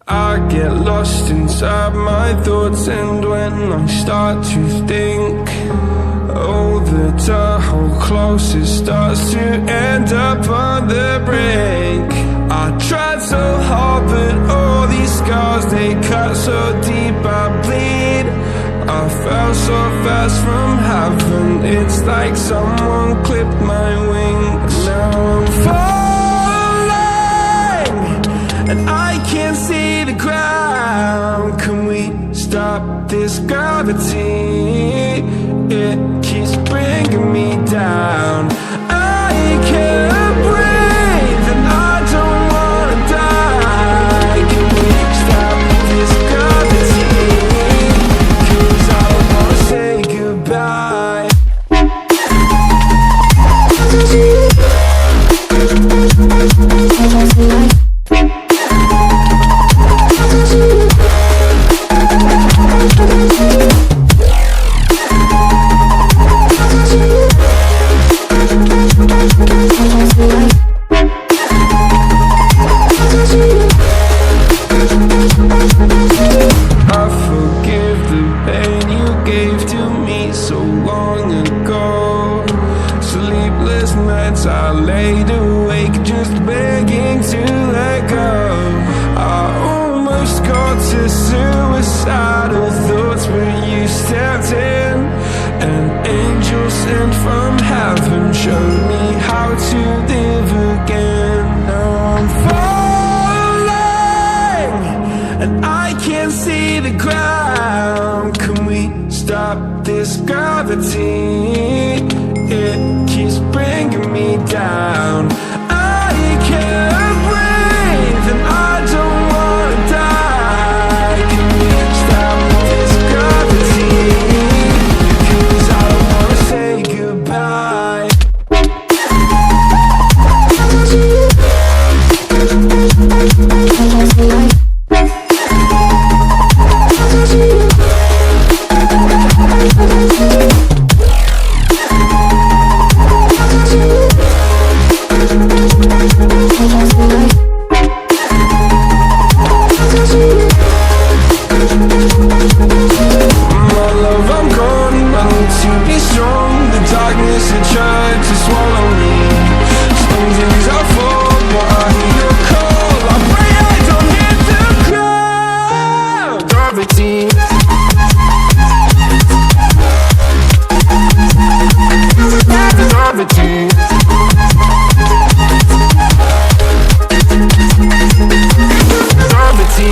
I get lost inside my thoughts, and when I start to think, oh, the door closest starts to end up on the brink. I tried so hard, but all these scars, they cut so deep I bleed. I fell so fast from heaven, it's like someone clipped my wings. Now I'm falling, and I can't see the ground. Can we stop this gravity? It keeps bringing me down. I can't breathe, and I don't wanna die. Can we stop this gravity? 'Cause I don't wanna say goodbye. I forgive the pain you gave to me so long ago. Sleepless nights I laid awake just begging to let go. I almost got to suicidal thoughts, but you stepped in. An angel sent from heaven showed me how to live again. Now I'm falling, and I can't see the ground. Can we stop this gravity? It keeps bringing me down. I can't breathe, and I don't wanna die. Can we stop this gravity? 'Cause I don't wanna say goodbye. My love, I'm gone. I need to be strong. The darkness had tried to swallow me. Stones as I fall, but I hear your call. I pray I don't hit the ground. Gravity. Gravity. Gravity.